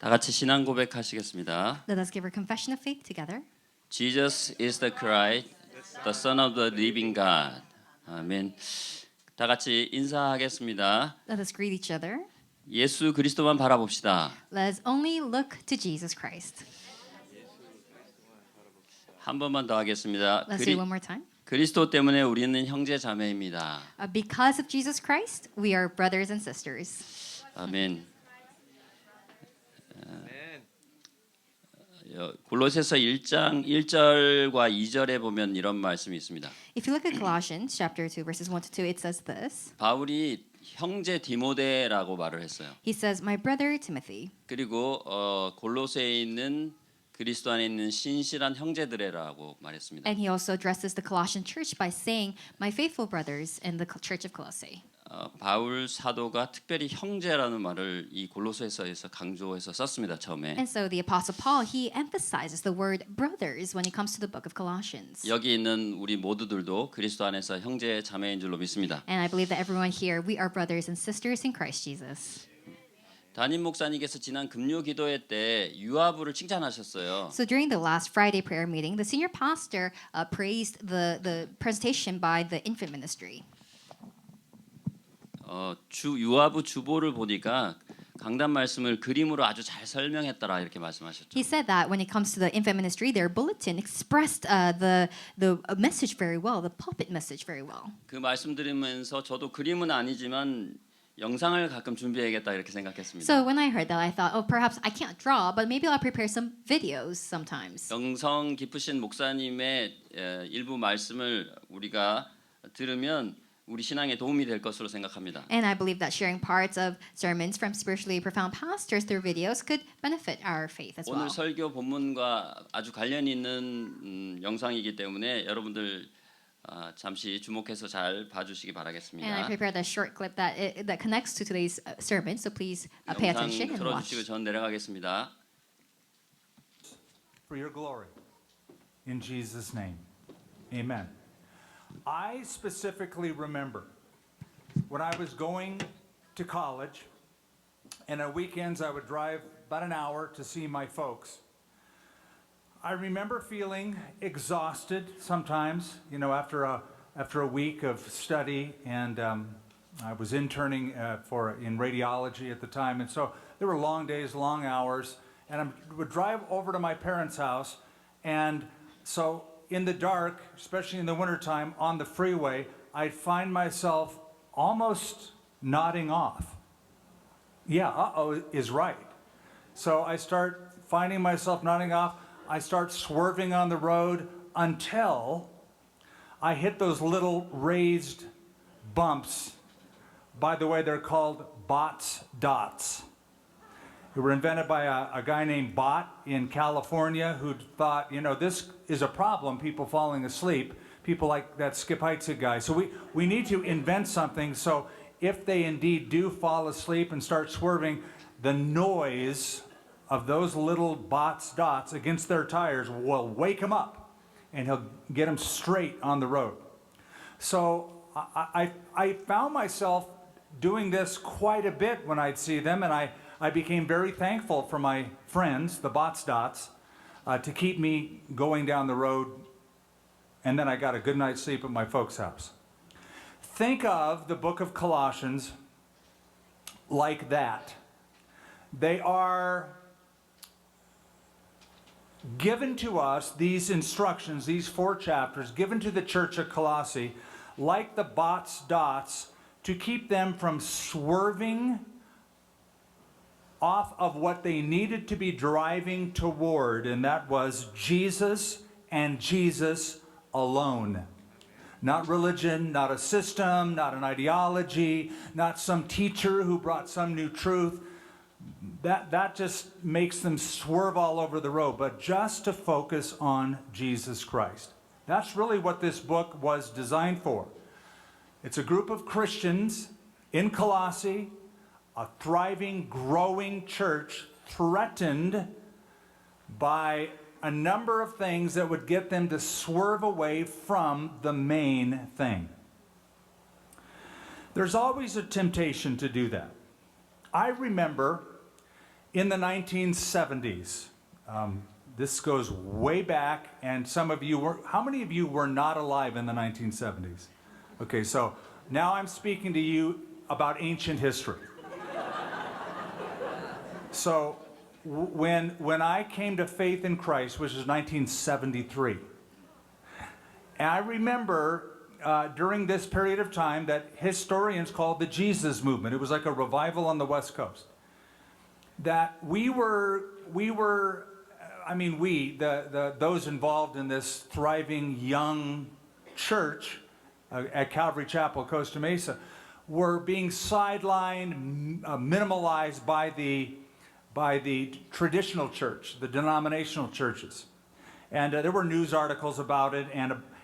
다 같이 신앙 고백하시겠습니다. Let us give our confession of faith together. Jesus is the Christ, the Son of the living God. 아멘. 다 같이 인사하겠습니다. Let us greet each other. 예수 그리스도만 바라봅시다. Let us only look to Jesus Christ. 한 번만 더 하겠습니다. Let's do it one more time. 그리스도 때문에 우리는 형제 자매입니다. Because of Jesus Christ, we are brothers and sisters. 아멘. 골로새서 1장 1절과 2절에 보면 이런 말씀이 있습니다. If you look at Colossians chapter 2 verses 1 to 2, it says this. 바울이 형제 디모데라고 말을 했어요. He says, "My brother Timothy." 그리고 골로새에 있는 그리스도 안에 있는 신실한 형제들이라고 말했습니다. And he also addresses the Colossian church by saying, "My faithful brothers in the church of Colossae." 바울 사도가 특별히 형제라는 말을 이 골로새서에서 강조해서 썼습니다. 처음에. And so the apostle Paul, he emphasizes the word brothers when it comes to the book of Colossians. 여기 있는 우리 모두들도 그리스도 안에서 형제 자매인 줄로 믿습니다. And I believe that everyone here, we are brothers and sisters in Christ Jesus. 담임 목사님께서 지난 금요 기도회 때 유아부를 칭찬하셨어요. So during the last Friday prayer meeting, the senior pastor praised the presentation by the infant ministry. 유아부 주보를 보니까 강단 말씀을 그림으로 아주 잘 설명했더라 이렇게 말씀하셨죠. He said that when it comes to the infant ministry, their bulletin expressed the message very well, the pulpit message very well. 그 말씀 들으면서 저도 그림은 아니지만 영상을 가끔 준비해야겠다 이렇게 생각했습니다. So when I heard that, I thought, oh, perhaps I can't draw, but maybe I'll prepare some videos sometimes. 영성 깊으신 목사님의 일부 말씀을 우리가 들으면 우리 신앙에 도움이 될 것으로 생각합니다. And I believe that sharing parts of sermons from spiritually profound pastors through videos could benefit our faith as well. 오늘 설교 본문과 아주 관련 있는 영상이기 때문에 여러분들 잠시 주목해서 잘 봐주시기 And I 바라겠습니다. prepared a short clip that connects to today's sermon, so please pay 영상 attention and watch. 틀어주시고 전 내려가겠습니다. For your glory. In Jesus' name. Amen. I specifically remember when I was going to college, and on weekends I would drive about an hour to see my folks. I remember feeling exhausted sometimes, you know, after a week of study, and I was interning in radiology at the time, and so there were long days, long hours, and I would drive over to my parents' house, and so in the dark, especially in the wintertime, on the freeway, I'd find myself almost nodding off. Yeah, uh-oh is right. So I start finding myself nodding off. I start swerving on the road until I hit those little raised bumps. By the way, they're called Bott's dots. They were invented by a guy named Bott in California who thought, you know, this is a problem, people falling asleep, people like that Skip Heitzig guy. So we need to invent something so if they indeed do fall asleep and start swerving, the noise of those little Bott's dots against their tires will wake them up and he'll get them straight on the road. So I found myself doing this quite a bit when I'd see them, and I became very thankful for my friends, the Bott's dots, to keep me going down the road, and then I got a good night's sleep at my folks' house. Think of the book of Colossians like that. They are given to us, these instructions, these 4 chapters, given to the church of Colossae, like the Bott's dots, to keep them from swerving off of what they needed to be driving toward, and that was Jesus and Jesus alone. Not religion, not a system, not an ideology, not some teacher who brought some new truth. That just makes them swerve all over the road, but just to focus on Jesus Christ. That's really what this book was designed for. It's a group of Christians in Colossae, a thriving, growing church threatened by a number of things that would get them to swerve away from the main thing. There's always a temptation to do that. I remember in the 1970s. This goes way back, and some of you were, how many of you were not alive in the 1970s? Okay, so now I'm speaking to you about ancient history. So when I came to faith in Christ, which was 1973, and I remember during this period of time that historians called the Jesus movement. It was like a revival on the West Coast. That those involved in this thriving young church at Calvary Chapel, Costa Mesa, were being sidelined, minimalized by the traditional church, the denominational churches. And there were news articles about it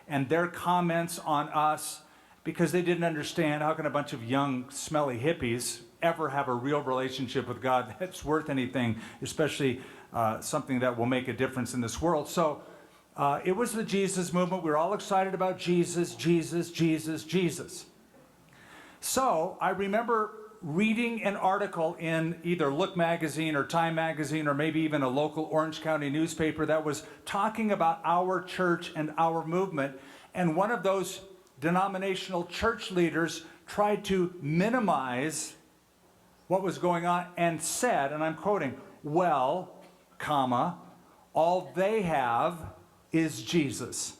and their comments on us, because they didn't understand how can a bunch of young, smelly hippies ever have a real relationship with God that's worth anything, especially something that will make a difference in this world. So it was the Jesus movement. We were all excited about Jesus, Jesus, Jesus, Jesus. So I remember reading an article in either Look magazine or Time magazine or maybe even a local Orange County newspaper that was talking about our church and our movement. And one of those denominational church leaders tried to minimize what was going on and said, and I'm quoting, well, comma, all they have is Jesus.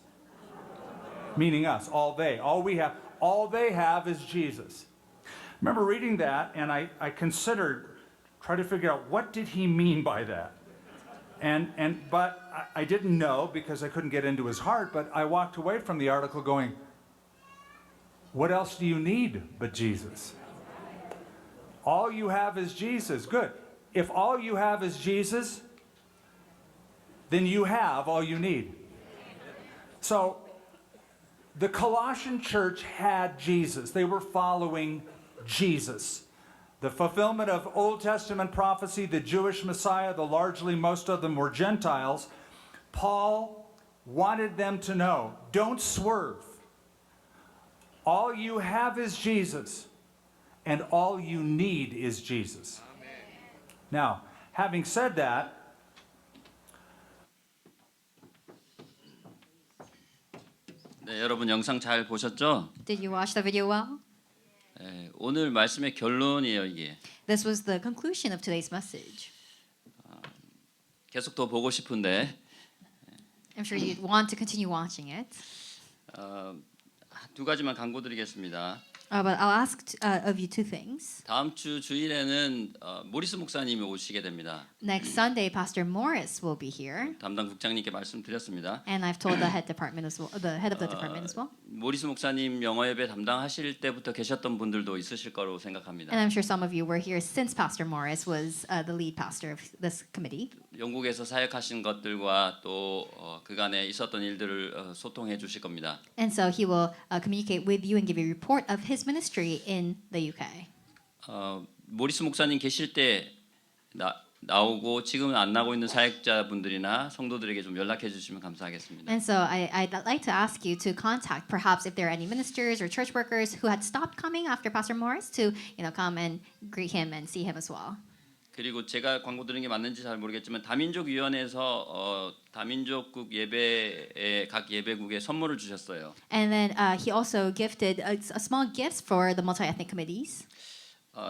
Meaning us, all we have, all they have is Jesus. I remember reading that, and I considered, try to figure out what did he mean by that. But I didn't know because I couldn't get into his heart, but I walked away from the article going, what else do you need but Jesus? All you have is Jesus. Good. If all you have is Jesus, then you have all you need. So the Colossian church had Jesus. They were following Jesus. The fulfillment of Old Testament prophecy, the Jewish Messiah, largely most of them were Gentiles. Paul wanted them to know, don't swerve. All you have is Jesus, and all you need is Jesus. Amen. Now, having said that, 네, 여러분 영상 잘 보셨죠? Did you watch the video well? 네, 오늘 말씀의 결론이에요, 이게. This was the conclusion of today's message. 계속 더 보고 싶은데 I'm sure you'd want to continue watching it. 두 가지만 강구드리겠습니다. But I'll ask of you two things. 다음 주 주일에는 모리스 목사님이 오시게 됩니다. Next Sunday, Pastor Morris will be here, 담당 국장님께 말씀드렸습니다. and I've told the head department as well, the head of the department as well. 모리스 목사님 영어 예배 담당하실 때부터 계셨던 분들도 있으실 거로 생각합니다. And I'm sure some of you were here since Pastor Morris was the lead pastor of this committee. 영국에서 사역하신 것들과 또 그간에 있었던 일들을 소통해 주실 겁니다. And so he will communicate with you and give you a report of his ministry in the UK. 모리스 목사님 계실 때 나오고 지금은 안 나오고 있는 사역자분들이나 성도들에게 좀 연락해 주시면 감사하겠습니다. And so I'd like to ask you to contact, perhaps if there are any ministers or church workers who had stopped coming after Pastor Morris, to come and greet him and see him as well. 그리고 제가 광고 드린 게 맞는지 잘 모르겠지만 다민족 위원회에서 다민족국 예배에 각 예배국에 선물을 주셨어요. And then he also gifted a small gifts for the multi-ethnic committees.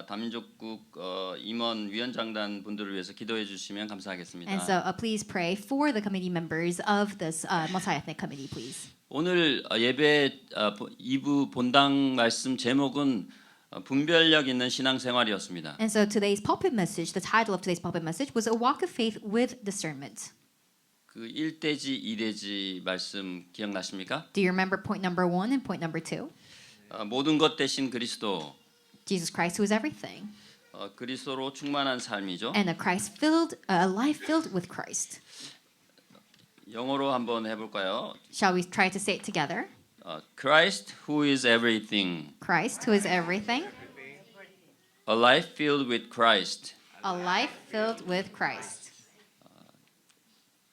다민족국 임원 위원장단 분들을 위해서 기도해 주시면 감사하겠습니다. And so please pray for the committee members of this multi-ethnic committee, please. 오늘 예배 2부 본당 말씀 제목은 분별력 있는 신앙생활이었습니다. And so today's pulpit message, the title of today's pulpit message was A Walk of Faith with Discernment. 그 1대지 2대지 말씀 기억나십니까? Do you remember point number 1 and point number 2? 모든 것 대신 그리스도. Jesus Christ, who is everything. 그리스도로 충만한 삶이죠. And a life filled with Christ. 영어로 한번 해볼까요? Shall we try to say it together? Christ, who is everything. Christ, who is everything. A life filled with Christ. A life filled with Christ.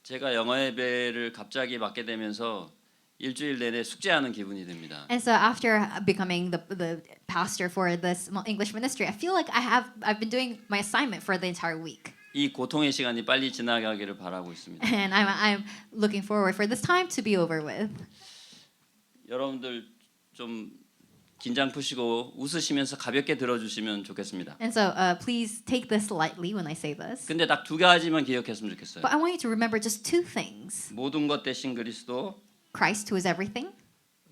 제가 영어 예배를 갑자기 맡게 되면서 일주일 내내 숙제하는 기분이 듭니다. And so after becoming the pastor for this English ministry, I feel like I've been doing my assignment for the entire week. 이 고통의 시간이 빨리 지나가기를 바라고 있습니다. And I'm looking forward for this time to be over with. 여러분들 좀 긴장 푸시고 웃으시면서 가볍게 들어주시면 좋겠습니다. And so please take this lightly when I say this. 근데 딱 두 가지만 기억했으면 좋겠어요. But I want you to remember just two things. 모든 것 대신 그리스도, Christ, who is everything,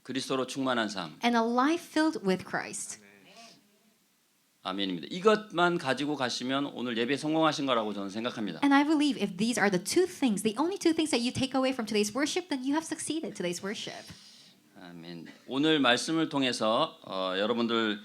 그리스도로 충만한 삶. and a life filled with Christ. 아멘입니다. 이것만 가지고 가시면 오늘 예배 성공하신 거라고 저는 생각합니다. And I believe if these are the two things, the only two things that you take away from today's worship, then you have succeeded today's worship. 아멘. 오늘 말씀을 통해서 여러분들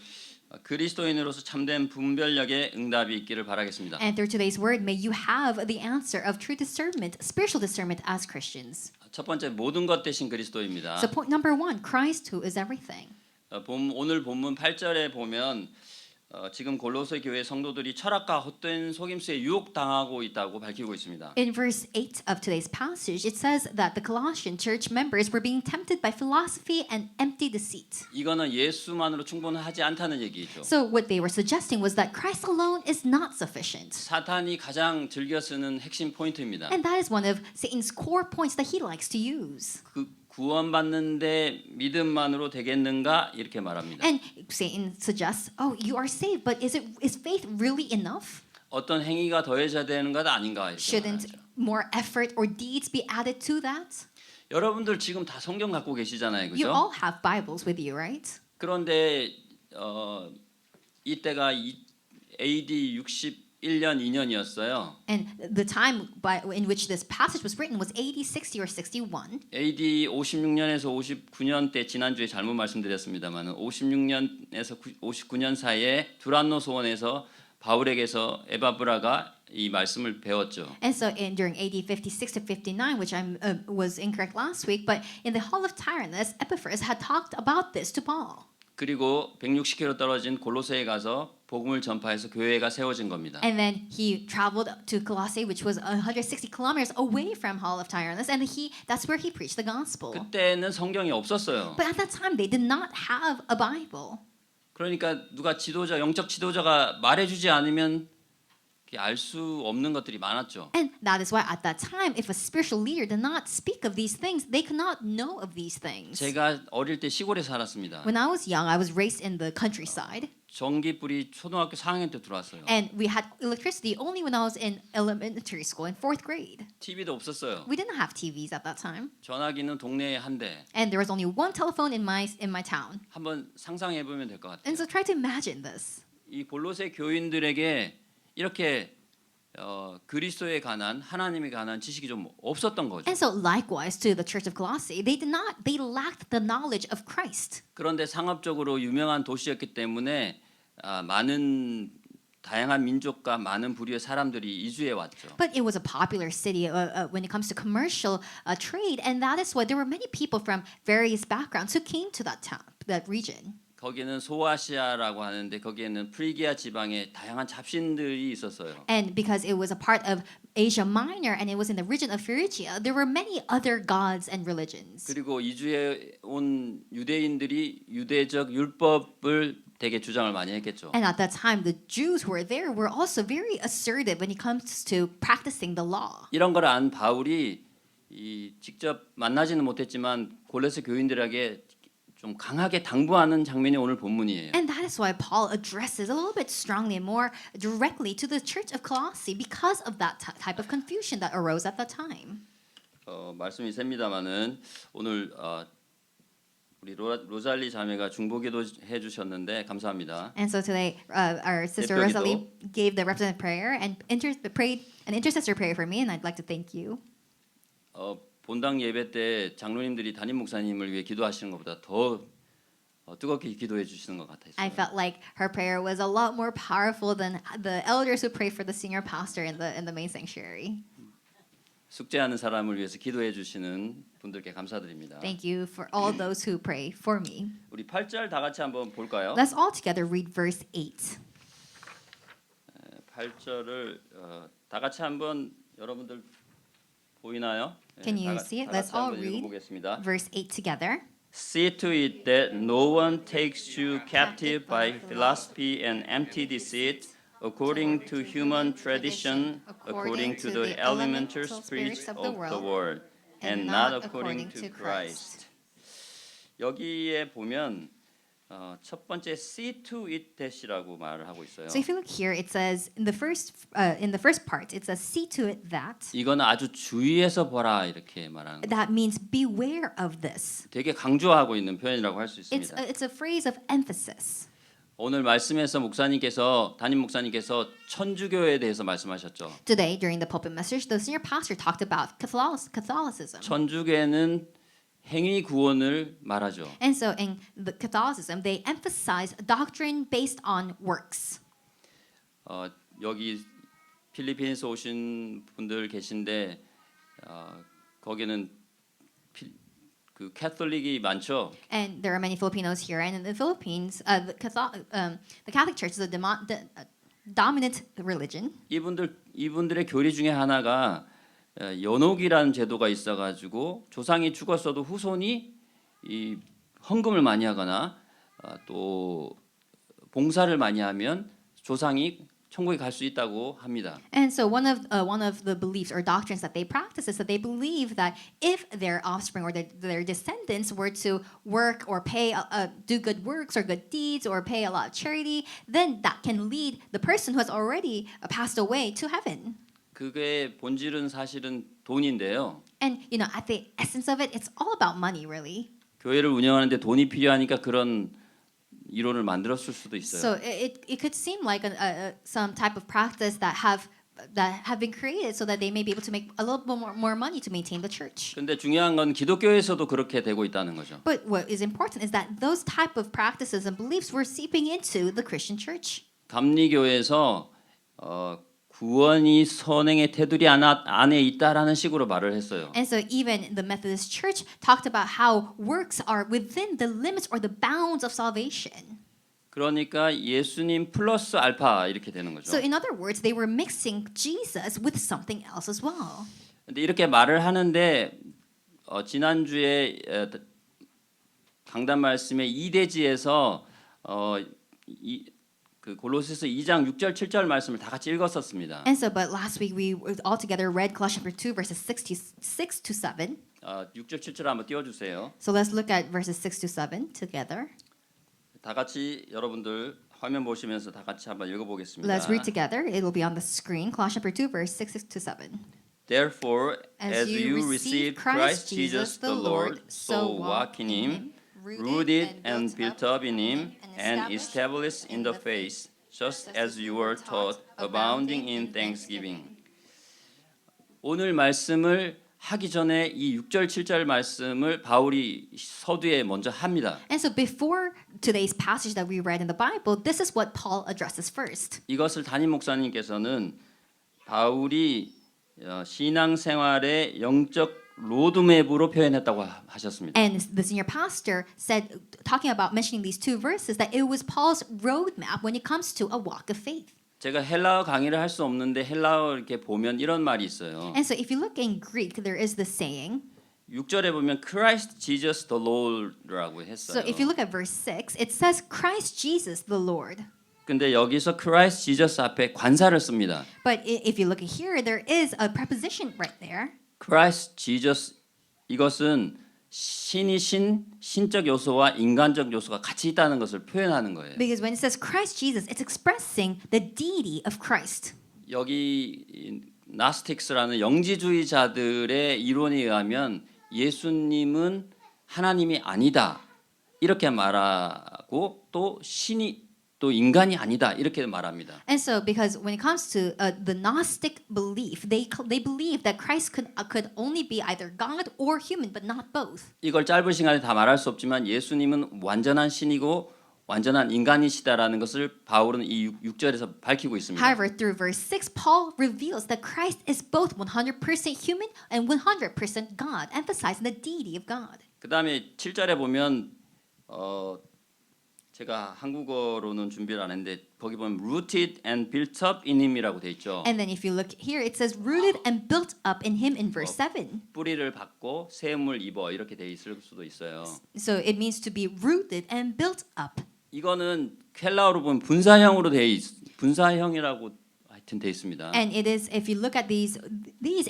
그리스도인으로서 참된 분별력의 응답이 있기를 바라겠습니다. And through today's word, may you have the answer of true discernment, spiritual discernment as Christians. 첫 번째 모든 것 대신 그리스도입니다. So point number one, Christ, who is everything. 오늘 본문 8절에 보면 지금 골로새 교회 성도들이 철학과 헛된 속임수에 유혹당하고 있다고 밝히고 있습니다. In verse 8 of today's passage, it says that the Colossian church members were being tempted by philosophy and empty deceit. 이거는 예수만으로 충분하지 않다는 얘기죠. So what they were suggesting was that Christ alone is not sufficient. 사탄이 가장 즐겨 쓰는 핵심 포인트입니다. And that is one of Satan's core points that he likes to use. 그 구원받는데 믿음만으로 되겠는가 이렇게 말합니다. And Satan suggests, oh, you are saved, but is faith really enough? 어떤 행위가 더해져야 되는 것 아닌가 이렇게 Shouldn't 말하죠. more effort or deeds be added to that? 여러분들 지금 다 성경 갖고 계시잖아요, You 그죠? all have Bibles with you, right? 그런데 이때가 AD 61년 2년이었어요. And the time in which this passage was written was AD 60 or 61. AD 56년에서 59년 때 지난주에 잘못 말씀드렸습니다만 56년에서 59년 사이에 두란노 소원에서 바울에게서 에바브라가 이 말씀을 배웠죠. And so during AD 56 to 59, which I was incorrect last week, but in the Hall of Tyrannus, Epaphras had talked about this to Paul. 그리고 160km 떨어진 골로새에 가서 복음을 전파해서 교회가 세워진 겁니다. And then he traveled to Colossae, which was 160 kilometers away from Hall of Tyrannus, and that's where he preached the gospel. 그때는 성경이 없었어요. But at that time, they did not have a Bible. 그러니까 누가 영적 지도자가 말해주지 않으면 알 수 없는 것들이 많았죠. And that is why at that time, if a spiritual leader did not speak of these things, they could not know of these things. 제가 어릴 때 시골에 살았습니다. When I was young, I was raised in the countryside, 전기불이 초등학교 4학년 때 들어왔어요. and we had electricity only when I was in elementary school in 4th grade. TV도 없었어요. We didn't have TVs at that time, 전화기는 동네에 한 대. and there was only one telephone in my town. 한번 상상해 보면 될 것 같아요. And so try to imagine this. 이 골로새 교인들에게 이렇게 그리스도에 관한 하나님에 관한 지식이 좀 없었던 거죠. And so likewise to the church of Colossae, they lacked the knowledge of Christ. 그런데 상업적으로 유명한 도시였기 때문에 많은 다양한 민족과 많은 부류의 사람들이 이주해 왔죠. But it was a popular city when it comes to commercial trade, and that is why there were many people from various backgrounds who came to that town, that region. 거기는 소아시아라고 하는데 거기에는 프리기아 지방에 다양한 잡신들이 있었어요. And because it was a part of Asia Minor and it was in the region of Phrygia, there were many other gods and religions. 그리고 이주해 온 유대인들이 유대적 율법을 되게 주장을 많이 했겠죠. And at that time, the Jews who were there were also very assertive when it comes to practicing the law. 이런 걸 안 바울이 직접 만나지는 못했지만 골로새 교인들에게 좀 강하게 당부하는 장면이 오늘 본문이에요. And that is why Paul addresses a little bit strongly and more directly to the church of Colossae because of that type of confusion that arose at that time. 말씀이 셉니다마는 오늘 우리 로잘리 자매가 중보기도 해주셨는데 감사합니다. And so today, our sister 대표기도. Rosalie gave the representative prayer and prayed an intercessor prayer for me, and I'd like to thank you. 본당 예배 때 장로님들이 담임 목사님을 위해 기도하시는 것보다 더 뜨겁게 기도해 주시는 것 같아요. I felt like her prayer was a lot more powerful than the elders who prayed for the senior pastor in the main sanctuary. 숙제하는 사람을 위해서 기도해 주시는 분들께 감사드립니다. Thank you for all those who pray for me. 우리 8절 다 같이 한번 볼까요? Let's all together read verse 8. 8절을 다 같이 한번 여러분들 보이나요? Can you see it? Let's all read 읽어보겠습니다. verse 8 together. See to it that no one takes you captive by philosophy and empty deceit, according to human tradition, according to the elemental spirits of the world, and not according to Christ. 여기에 보면 첫 번째 see to it that이라고 말을 하고 있어요. So if you look here, it says in the first part, it says see to it that. 이거는 아주 주의해서 보라 이렇게 말하는 거예요. That means beware of this. 되게 강조하고 있는 표현이라고 할 수 있습니다. It's a phrase of emphasis. 오늘 말씀에서 담임 목사님께서 천주교에 대해서 말씀하셨죠. Today, during the pulpit message, the senior pastor talked about Catholicism. 천주교에는 행위 구원을 말하죠. And so in the Catholicism, they emphasize doctrine based on works. 여기 필리핀에서 오신 분들 계신데 거기는 그 캐톨릭이 많죠. And there are many Filipinos here, and in the Philippines, the Catholic Church is the dominant religion. 이분들의 교리 중에 하나가 연옥이라는 제도가 있어가지고 조상이 죽었어도 후손이 이 헌금을 많이 하거나 또 봉사를 많이 하면 조상이 천국에 갈 수 있다고 합니다. And so one of the beliefs or doctrines that they practice is that they believe that if their offspring or their descendants were to work or pay do good works or good deeds or pay a lot of charity, then that can lead the person who has already passed away to heaven. 그게 본질은 사실은 돈인데요. And you know, at the essence of it, it's all about money, really. 교회를 운영하는데 돈이 필요하니까 그런 이론을 만들었을 수도 있어요. So it could seem like some type of practice that have been created so that they may be able to make a little bit more money to maintain the church. 근데 중요한 건 기독교에서도 그렇게 되고 있다는 거죠. But what is important is that those type of practices and beliefs were seeping into the Christian church. 감리교에서 구원이 선행의 테두리 안에 있다라는 식으로 말을 했어요. And so even the Methodist Church talked about how works are within the limits or the bounds of salvation. 그러니까 예수님 플러스 알파 이렇게 되는 거죠. So in other words, they were mixing Jesus with something else as well. 근데 이렇게 말을 하는데 지난주에 강단 말씀의 이대지에서 그 골로새서 2장 6절 7절 말씀을 다 같이 읽었었습니다. And so, but last week we all together read Colossians 2 verses 6 to 7. 6절 7절 한번 띄워주세요. So let's look at verses 6 to 7 together. 다 같이 여러분들 화면 보시면서 다 같이 한번 읽어보겠습니다. Let's read together. It will be on the screen. Colossians 2 verse 6 to 7. Therefore, As you receive Christ Jesus the Lord, so walk in Him, rooted and built up in Him, and established in the faith, just as you were taught, abounding in thanksgiving. 오늘 말씀을 하기 전에 이 6절 7절 말씀을 바울이 서두에 먼저 합니다. And so before today's passage that we read in the Bible, this is what Paul addresses first. 이것을 담임 목사님께서는 바울이 신앙생활의 영적 로드맵으로 표현했다고 하셨습니다. And the senior pastor said, talking about mentioning these two verses, that it was Paul's roadmap when it comes to a walk of faith. 제가 헬라어 강의를 할 수 없는데 헬라어 이렇게 보면 이런 말이 있어요. And so if you look in Greek, there is the saying. 6절에 보면 Christ Jesus the Lord라고 했어요. So if you look at verse 6, it says Christ Jesus the Lord. 근데 여기서 Christ Jesus 앞에 관사를 씁니다. But if you look here, there is a preposition right there. Christ Jesus 이것은 신이신 신적 요소와 인간적 요소가 같이 있다는 것을 표현하는 거예요. Because when it says Christ Jesus, it's expressing the deity of Christ. 여기 나스틱스라는 영지주의자들의 이론에 의하면 예수님은 하나님이 아니다 이렇게 말하고 또 신이 또 인간이 아니다 이렇게 말합니다. And so, because when it comes to the Gnostic belief, they believe that Christ could only be either God or human, but not both. 이걸 짧은 시간에 다 말할 수 없지만 예수님은 완전한 신이고 완전한 인간이시다라는 것을 바울은 이 6절에서 밝히고 있습니다. However, through verse 6, Paul reveals that Christ is both 100% human and 100% God, emphasizing the deity of God. 그다음에 7절에 보면 제가 한국어로는 준비를 안 했는데 거기 보면 rooted and built up in him이라고 돼 있죠. And then if you look here, it says rooted and built up in him in verse 7. 뿌리를 받고 샘을 입어 이렇게 돼 있을 수도 있어요. So it means to be rooted and built up. 이거는 헬라어로 보면 분사형으로 분사형이라고 하여튼 돼 있습니다. And it is, if you look at these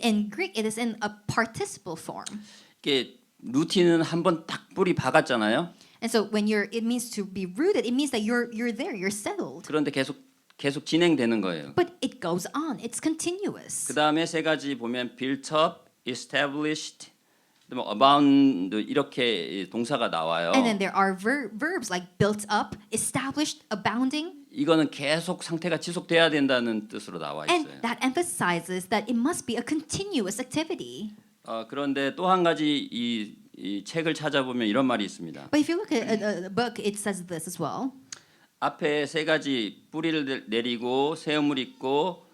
in Greek, it is in a participle form. 이게 루틴은 한번 딱 뿌리 박았잖아요. And so when it means to be rooted, it means that you're there, you're settled. 그런데 계속 진행되는 거예요. But it goes on, it's continuous. 그 다음에 세 가지 보면 built up, established, abound 이렇게 동사가 나와요. And then there are verbs like built up, established, abounding. 이거는 계속 상태가 지속돼야 된다는 뜻으로 나와 And 있어요. that emphasizes that it must be a continuous activity. 그런데 또 한 가지 이 책을 찾아보면 이런 말이 있습니다. But if you look at a book, it says this as well. 앞에 세 가지 뿌리를 내리고 세움을 입고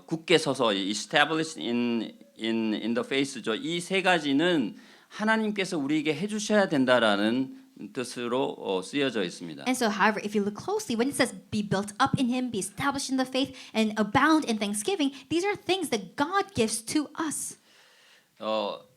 굳게 서서 established in the faith죠. 이 세 가지는 하나님께서 우리에게 해주셔야 된다라는 뜻으로 쓰여져 있습니다. And so, however, if you look closely, when it says be built up in Him, be established in the faith, and abound in thanksgiving, these are things that God gives to us.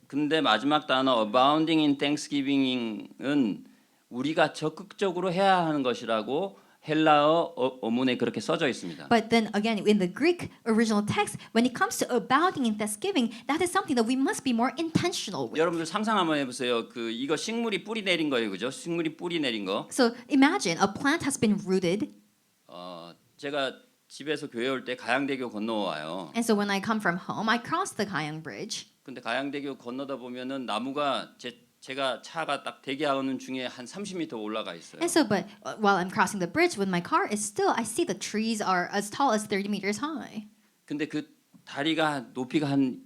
근데 마지막 단어 abounding in thanksgiving은 우리가 적극적으로 해야 하는 것이라고 헬라어 어문에 그렇게 써져 있습니다. But then again, in the Greek original text, when it comes to abounding in thanksgiving, that is something that we must be more intentional with. 여러분들 상상 한번 해보세요. 이거 식물이 뿌리 내린 거예요, 그죠? 식물이 뿌리 내린 거. So imagine a plant has been rooted, 제가 집에서 교회 올 때 가양대교 건너와요. and so when I come from home, I cross the Gayang Bridge. 근데 가양대교 건너다 보면은 나무가 제가 차가 딱 대기하는 중에 한 30m 올라가 있어요. And so, but while I'm crossing the bridge with my car, it's still I see the trees are as tall as 30 meters high. 근데 그 다리가 높이가 한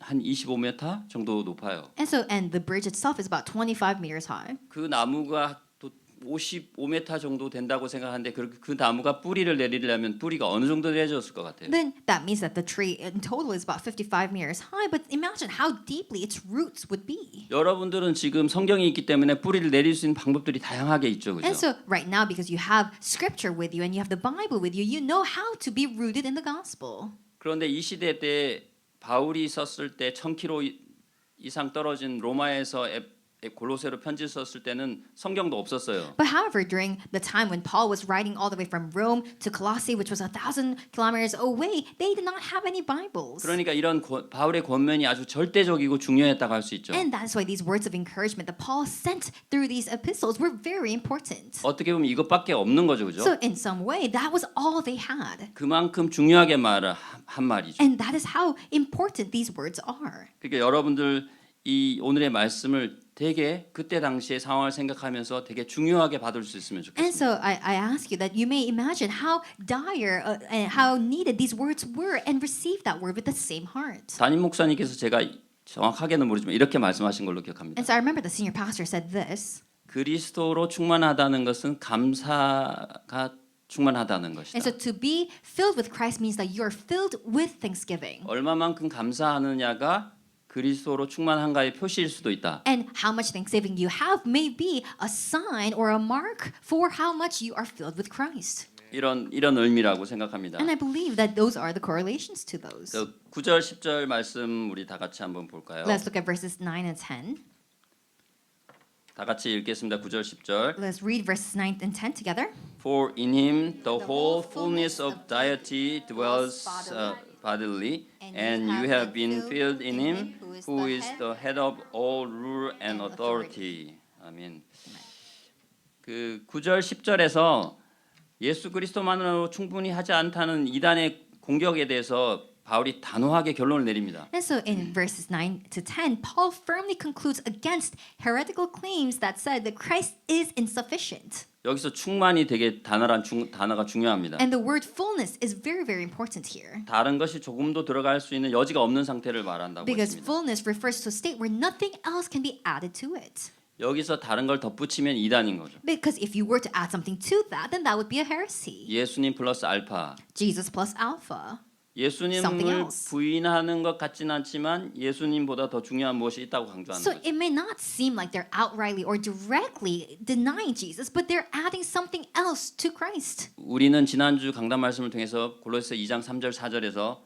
25m 정도 높아요. And so, and the bridge itself is about 25 meters high. 그 나무가 또 55m 정도 된다고 생각하는데 그 나무가 뿌리를 내리려면 뿌리가 어느 정도 내려졌을 것 같아요. Then that means that the tree in total is about 55 meters high. But imagine how deeply its roots would be. 여러분들은 지금 성경이 있기 때문에 뿌리를 내릴 수 있는 방법들이 다양하게 있죠, 그죠? And so, right now, because you have Scripture with you and you have the Bible with you, you know how to be rooted in the gospel. 그런데 이 시대 때 바울이 썼을 때 1000km 이상 떨어진 로마에서 골로새로 편지 썼을 때는 성경도 없었어요. But however, during the time when Paul was writing all the way from Rome to Colossae, which was 1,000 kilometers away, they did not have any Bibles. 그러니까 이런 바울의 권면이 아주 절대적이고 중요했다고 할 수 있죠. And that's why these words of encouragement that Paul sent through these epistles were very important. 어떻게 보면 이것밖에 없는 거죠, 그죠? So in some way, that was all they had. 그만큼 중요하게 한 말이죠. And that is how important these words are. 그러니까 여러분들 이 오늘의 말씀을 되게 그때 당시의 상황을 생각하면서 되게 중요하게 받을 수 있으면 And 좋겠습니다. so I ask you that you may imagine how dire and how needed these words were and receive that word with the same heart. 담임 목사님께서 제가 정확하게는 모르지만 이렇게 말씀하신 걸로 기억합니다. And so I remember the senior pastor said this. 그리스도로 충만하다는 것은 감사가 충만하다는 것이다. And so to be filled with Christ means that you're filled with thanksgiving. 얼마만큼 감사하느냐가 그리스도로 충만한가의 표시일 수도 있다. And how much thanksgiving you have may be a sign or a mark for how much you are filled with Christ. 이런 의미라고 생각합니다. And I believe that those are the correlations to those. 9절 10절 말씀 우리 다 같이 한번 볼까요? Let's look at verses 9 and 10. 다 같이 읽겠습니다. 9절 10절. Let's read verses 9 and 10 together. For in him the whole fullness of deity dwells bodily, and you have been filled in him, who is the head of all rule and authority. 아멘. 그 9절 10절에서 예수 그리스도만으로 충분히 하지 않다는 이단의 공격에 대해서 바울이 단호하게 결론을 내립니다. And so in verses 9 to 10, Paul firmly concludes against heretical claims that said that Christ is insufficient. 여기서 충만이 되게 단어가 중요합니다. And the word fullness is very, very important here. 다른 것이 조금도 들어갈 수 있는 여지가 없는 상태를 말한다고 Because 했습니다. fullness refers to a state where nothing else can be added to it. 여기서 다른 걸 덧붙이면 이단인 거죠. Because if you were to add something to that, then that would be a heresy. 예수님 플러스 알파. Jesus plus alpha. Something 예수님을 else. 부인하는 것 같지는 않지만 예수님보다 더 중요한 무엇이 있다고 강조하는 So 거죠. it may not seem like they're outrightly or directly denying Jesus, but they're adding something else to Christ. 우리는 지난주 강단 말씀을 통해서 골로새 2장 3절 4절에서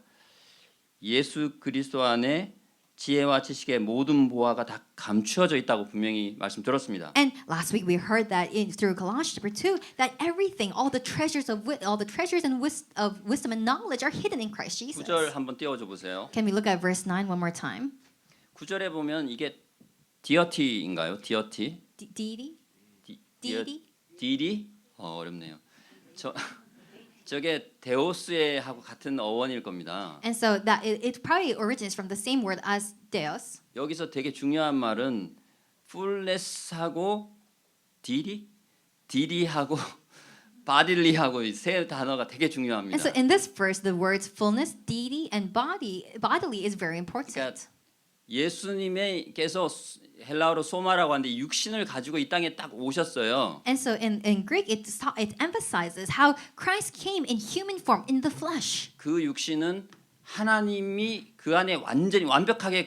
예수 그리스도 안에 지혜와 지식의 모든 보화가 다 감추어져 있다고 분명히 말씀드렸습니다. And last week we heard that through Colossians chapter 2 that everything, all the treasures of wisdom and knowledge are hidden in Christ Jesus. 9절 한번 띄워줘 보세요. Can we look at verse 9 one more time? 9절에 보면 이게 디어티인가요? 디어티? Deity? 디- Deity? 디리? 어렵네요. 저게 데오스에 하고 같은 어원일 겁니다. And so that it probably originates from the same word as Deus. 여기서 되게 중요한 말은 풀레스하고 디리하고 바딜리하고 이 세 단어가 되게 And 중요합니다. so in this verse, the words fullness, deity, and bodily is very important. 그러니까 예수님께서 헬라어로 소마라고 하는데 육신을 가지고 이 땅에 딱 오셨어요. And so in Greek, it emphasizes how Christ came in human form, in the flesh. 그 육신은 하나님이 그 안에 완전히 완벽하게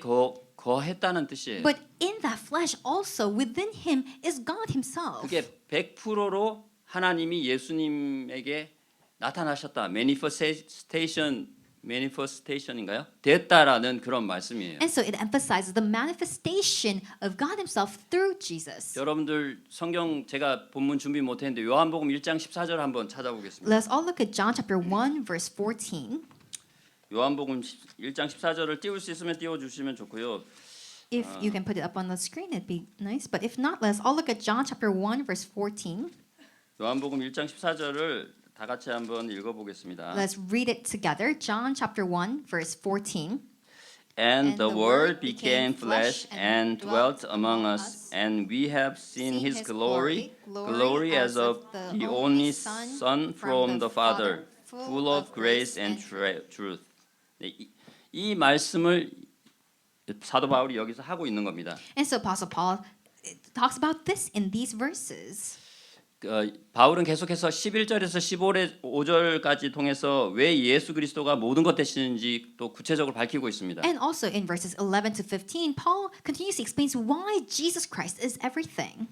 거했다는 뜻이에요. But in that flesh also, within him is God himself. 그게 100%로 하나님이 예수님에게 나타나셨다. manifestation인가요? 됐다라는 그런 말씀이에요. And so it emphasizes the manifestation of God himself through Jesus. 여러분들 성경 제가 본문 준비 못했는데 요한복음 1장 14절 한번 찾아보겠습니다. Let's all look at John chapter 1 verse 14. 요한복음 1장 14절을 띄울 수 있으면 띄워주시면 좋고요. If you can put it up on the screen, it'd be nice. But if not, let's all look at John chapter 1 verse 14. 요한복음 1장 14절을 다 같이 한번 읽어보겠습니다. Let's read it together. John chapter 1 verse 14. And the Word became flesh and dwelt among us, and we have seen His glory, glory as of the only Son from the Father, full of grace and truth. 네, 이 말씀을 사도 바울이 여기서 하고 있는 겁니다. And so Apostle Paul talks about this in these verses. 바울은 계속해서 11절에서 15절까지 통해서 왜 예수 그리스도가 모든 것 되시는지 또 구체적으로 밝히고 있습니다. And also in verses 11 to 15, Paul continuously explains why Jesus Christ is everything.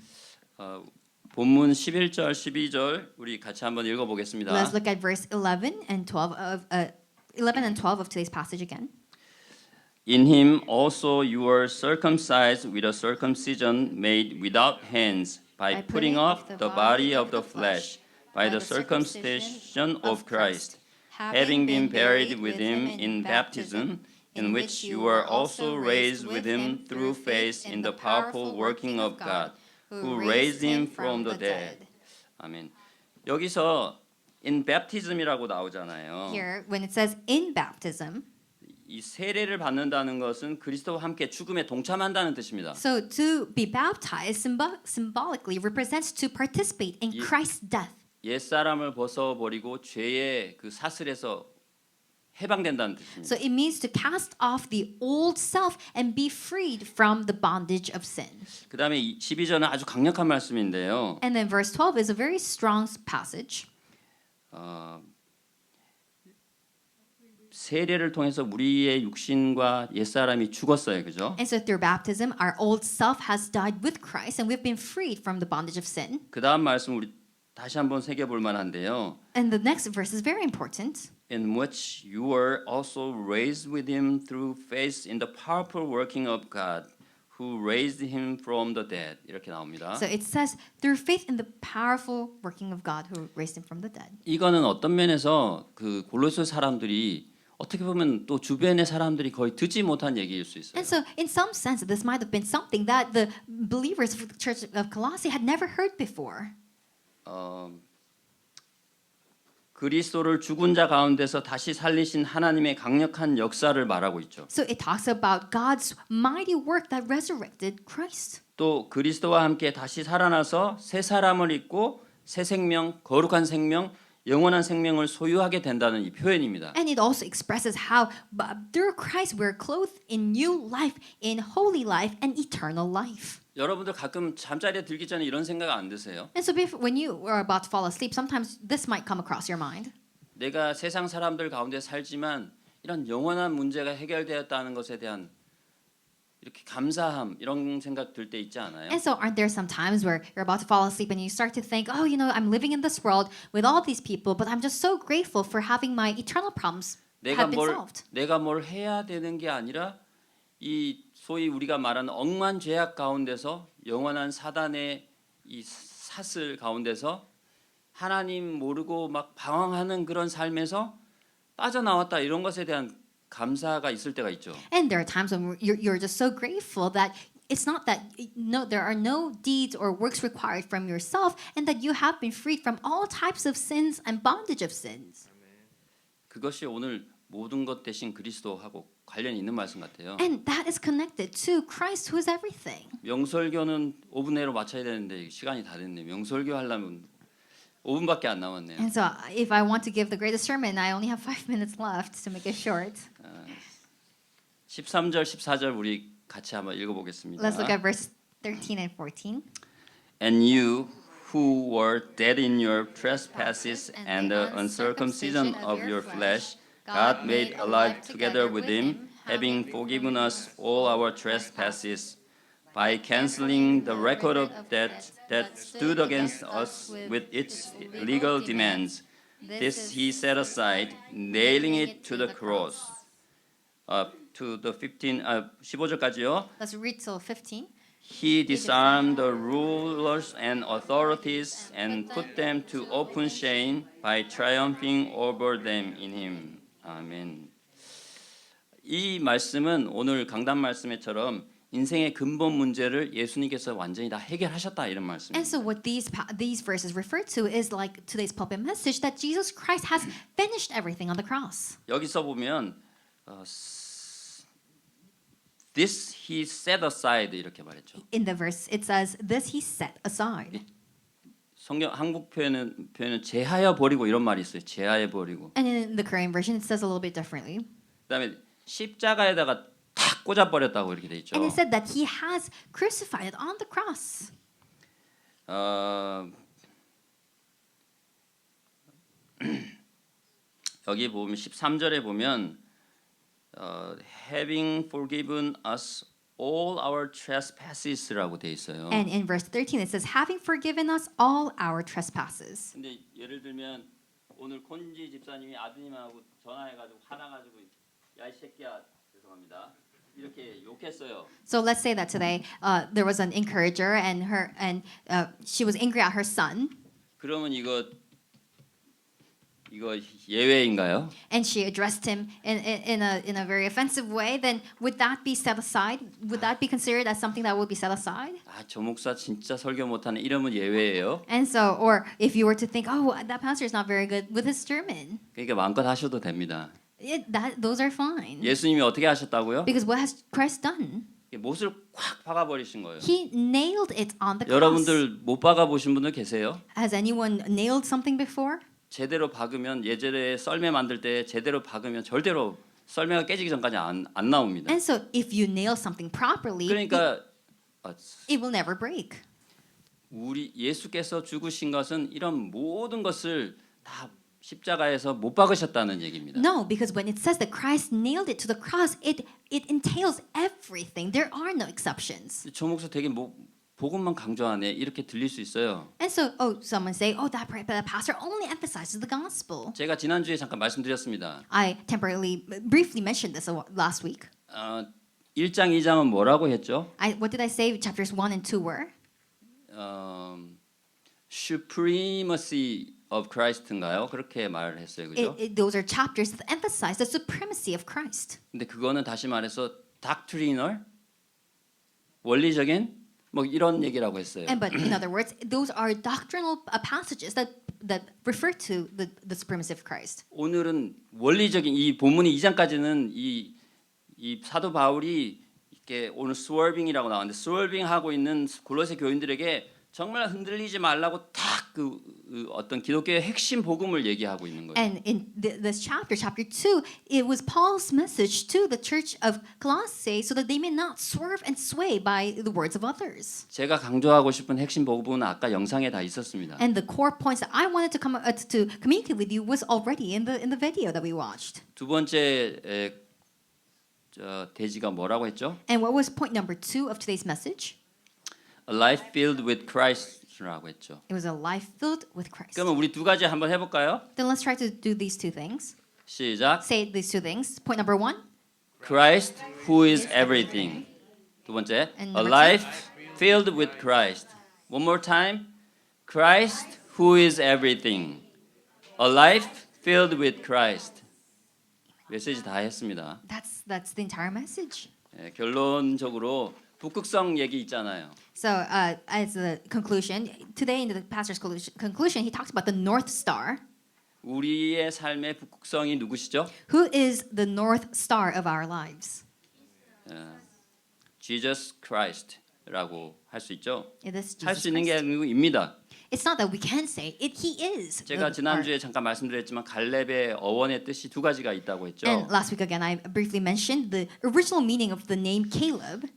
본문 11절, 12절 우리 같이 한번 읽어보겠습니다. Let's look at verse 11 and 12 of today's passage again. In him also you were circumcised with a circumcision made without hands, by putting off the body of the flesh, by the circumcision of Christ, having been buried with him in baptism, in which you were also raised with him through faith in the powerful working of God, who raised him from the dead. 아멘. 여기서 in baptism이라고 나오잖아요. Here, when it says in baptism, 이 세례를 받는다는 것은 그리스도와 함께 죽음에 동참한다는 뜻입니다. so to be baptized symbolically represents to participate in Christ's death. 옛 사람을 벗어버리고 죄의 그 사슬에서 해방된다는 뜻입니다. So it means to cast off the old self and be freed from the bondage of sin. 그다음에 12절은 아주 강력한 말씀인데요. And then verse 12 is a very strong passage. 세례를 통해서 우리의 육신과 옛 사람이 죽었어요, 그죠? And so through baptism, our old self has died with Christ, and we've been freed from the bondage of sin. 그 다음 말씀 우리 다시 한번 새겨볼 만한데요. And the next verse is very important. In which you were also raised with him through faith in the powerful working of God, who raised him from the dead. 이렇게 나옵니다. So it says, through faith in the powerful working of God who raised him from the dead. 이거는 어떤 면에서 그 골로새 사람들이 어떻게 보면 또 주변의 사람들이 거의 듣지 못한 얘기일 수 있어요. And so in some sense, this might have been something that the believers of the church of Colossae had never heard before. 그리스도를 죽은 자 가운데서 다시 살리신 하나님의 강력한 역사를 말하고 있죠. So it talks about God's mighty work that resurrected Christ. 또 그리스도와 함께 다시 살아나서 새 사람을 입고 새 생명, 거룩한 생명, 영원한 생명을 소유하게 된다는 이 표현입니다. And it also expresses how through Christ we're clothed in new life, in holy life, and eternal life. 여러분들 가끔 잠자리에 들기 전에 이런 생각 안 드세요? And so when you are about to fall asleep, sometimes this might come across your mind. 내가 세상 사람들 가운데 살지만 이런 영원한 문제가 해결되었다는 것에 대한 이렇게 감사함 이런 생각 들 때 있지 않아요? And so aren't there some times where you're about to fall asleep and you start to think, oh, you know, I'm living in this world with all these people, but I'm just so grateful for having my eternal problems have been solved. 내가 뭘 해야 되는 게 아니라 이 소위 우리가 말하는 억만 죄악 가운데서 영원한 사단의 이 사슬 가운데서 하나님 모르고 막 방황하는 그런 삶에서 빠져나왔다 이런 것에 대한 감사가 있을 때가 있죠. And there are times when you're just so grateful that it's not that no, there are no deeds or works required from yourself, and that you have been freed from all types of sins and bondage of sins. 그것이 오늘 모든 것 대신 그리스도하고 관련이 있는 말씀 같아요. And that is connected to Christ, who is everything. 명설교는 5분 내로 마쳐야 되는데 시간이 다 됐네요. 명설교 하려면 5분밖에 안 남았네요. And so, if I want to give the greatest sermon, I only have 5 minutes left to make it short. 13절, 14절 우리 같이 한번 읽어보겠습니다. Let's look at verse 13 and 14. And you who were dead in your trespasses and the uncircumcision of your flesh, God made alive together with him, having forgiven us all our trespasses, by canceling the record of debt that stood against us with its legal demands. This he set aside, nailing it to the cross. To the 15절까지요. Let's read till 15. He disarmed the rulers and authorities and put them to open shame by triumphing over them in him. 아멘. 이 말씀은 오늘 강단 말씀에처럼 인생의 근본 문제를 예수님께서 완전히 다 해결하셨다 이런 And 말씀입니다. so what these verses refer to is like today's pulpit message that Jesus Christ has finished everything on the cross. 여기서 보면 this he set aside 이렇게 말했죠. In the verse it says this he set aside. 성경 한국 표현은 제하여 버리고 이런 말이 있어요. 제하여 버리고. And in the Korean version it says a little bit differently. 그다음에 십자가에다가 탁 꽂아 버렸다고 이렇게 돼 있죠. And it said that he has crucified it on the cross. 여기 보면 13절에 보면 having forgiven us all our trespasses라고 돼 있어요. And in verse 13 it says having forgiven us all our trespasses. 근데 예를 들면 오늘 콘지 집사님이 아드님하고 전화해가지고 화나가지고 야 이 새끼야 죄송합니다 이렇게 욕했어요. So let's say that today there was an encourager and she was angry at her son 그러면 이거 예외인가요? and she addressed him in a very offensive way, then would that be set aside? Would that be considered as something that would be set aside? 저 목사 진짜 설교 못하는 이러면 예외예요. And so, or if you were to think, oh, that pastor is not very good with his sermon, 그러니까 마음껏 하셔도 됩니다. those are fine. 예수님이 어떻게 하셨다고요? Because what has Christ done? 못을 콱 박아버리신 거예요. He nailed it on the cross. 여러분들 못 박아보신 분들 계세요? Has anyone nailed something before? 제대로 박으면 예전에 썰매 만들 때 제대로 박으면 절대로 썰매가 깨지기 전까지 안 나옵니다. And so, if you nail something properly, 그러니까 it will never break. 우리 예수께서 죽으신 것은 이런 모든 것을 다 십자가에서 못 박으셨다는 얘기입니다. No, because when it says that Christ nailed it to the cross, it entails everything. There are no exceptions. 저 목사 되게 복음만 강조하네 이렇게 들릴 수 있어요. And so, someone say, that pastor only emphasizes the gospel. 제가 지난주에 잠깐 말씀드렸습니다. I briefly mentioned this last week. 1장 2장은 뭐라고 했죠? What did I say? Chapters 1 and 2 were? Supremacy of Christ인가요? 그렇게 말을 했어요. 그죠? Those are chapters that emphasize the supremacy of Christ. 근데 그거는 다시 말해서 doctrinal 원리적인 뭐 이런 얘기라고 했어요. But in other words, those are doctrinal passages that refer to the supremacy of Christ. 오늘은 원리적인 이 본문이 2장까지는 이 사도 바울이 이렇게 오늘 스월빙이라고 나왔는데 스월빙하고 있는 골로새 교인들에게 정말 흔들리지 말라고 딱 그 어떤 기독교의 핵심 복음을 얘기하고 있는 거예요. And in this chapter 2, it was Paul's message to the church of Colossae so that they may not swerve and sway by the words of others. 제가 강조하고 싶은 핵심 복음은 아까 영상에 다 있었습니다. And the core points that I wanted to communicate with you was already in the video that we watched. 두 번째 대지가 뭐라고 했죠? And what was point number 2 of today's message? A life filled with Christ라고 했죠. It was a life filled with Christ. 그러면 우리 두 가지 한번 해볼까요? Then let's try to do these two things. 시작. Say these two things. Point number 1. Christ who is everything. 두 번째, And a number life filled with Christ. One more time, Christ who is everything. A life filled with Christ. 메시지 다 했습니다. That's the entire message. 예, 결론적으로 북극성 얘기 있잖아요. So, as a conclusion, today in the pastor's conclusion, he talks about the North Star. 우리의 삶의 북극성이 누구시죠? Who is the North Star of our lives? Jesus Christ라고 할 수 있죠. It is 할 Jesus 수 있는 게 Christ. 아니고입니다. It's not that we can say it. He is. 제가 지난주에 잠깐 말씀드렸지만 갈렙의 어원의 뜻이 두 가지가 있다고 했죠. And last week again, I briefly mentioned the original meaning of the name Caleb.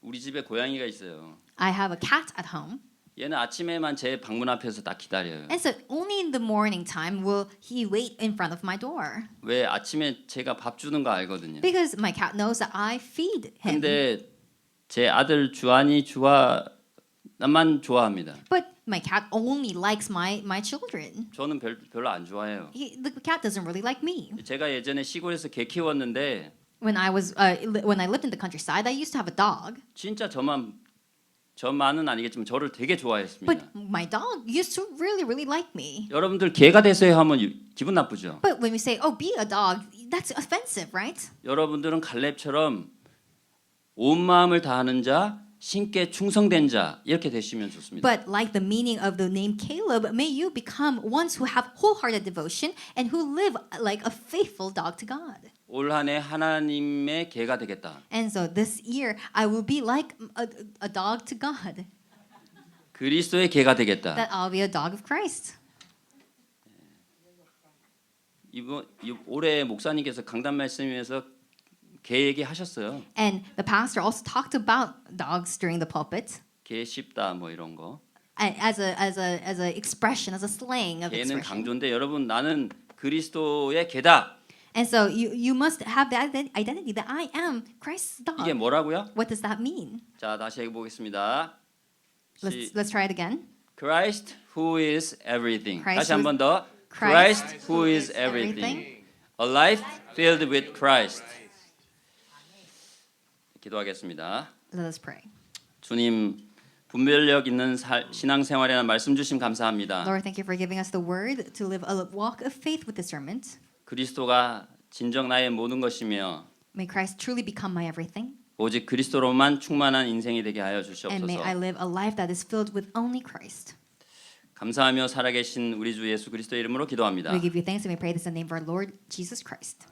우리 집에 고양이가 있어요. I have a cat at home, 얘는 아침에만 제 방문 앞에서 딱 기다려요. and so only in the morning time will he wait in front of my door 왜 아침에 제가 밥 주는 거 알거든요. because my cat knows that I feed him. 근데 제 아들 나만 좋아합니다. But my cat only likes my children. 저는 별로 안 좋아해요. The cat doesn't really like me. 제가 예전에 시골에서 개 키웠는데 When I lived in the countryside, I used to have a dog. 진짜 저만은 아니겠지만 저를 되게 좋아했습니다. But my dog used to really like me. 여러분들 개가 되세요 하면 기분 나쁘죠. But when we say, "Oh, be a dog," that's offensive, right? 여러분들은 갈렙처럼 온 마음을 다하는 자, 신께 충성된 자 이렇게 되시면 좋습니다. But like the meaning of the name Caleb, may you become ones who have wholehearted devotion and who live like a faithful dog to God. 올 한 해 하나님의 개가 되겠다. And so this year, I will be like a dog to God. 그리스도의 개가 되겠다. That I'll be a dog of Christ. 올해 목사님께서 강단 말씀에서 개 얘기하셨어요. And the pastor also talked about dogs during the pulpit 개 씹다 뭐 이런 거. as a expression, as a slang of 개는 expression. 강조인데 여러분 나는 그리스도의 개다. And so you must have that identity that I am Christ's dog. 이게 뭐라고요? What does that mean? 자 다시 해보겠습니다. Let's try it again. Christ who is everything. Christ 다시 한 번 더. Christ Christ who is everything. everything. A life filled with Christ. 기도하겠습니다. Let us pray. 주님 분별력 있는 신앙생활이라는 말씀 주심 감사합니다. Lord, thank you for giving us the word to live a walk of faith with discernment. 그리스도가 진정 나의 모든 것이며 May Christ truly become my everything. 오직 그리스도로만 충만한 인생이 되게 하여 And may I 주시옵소서. live a life that is filled with only Christ. 감사하며 살아계신 우리 주 예수 그리스도의 이름으로 기도합니다. We give you thanks and we pray this in the name of our Lord Jesus Christ.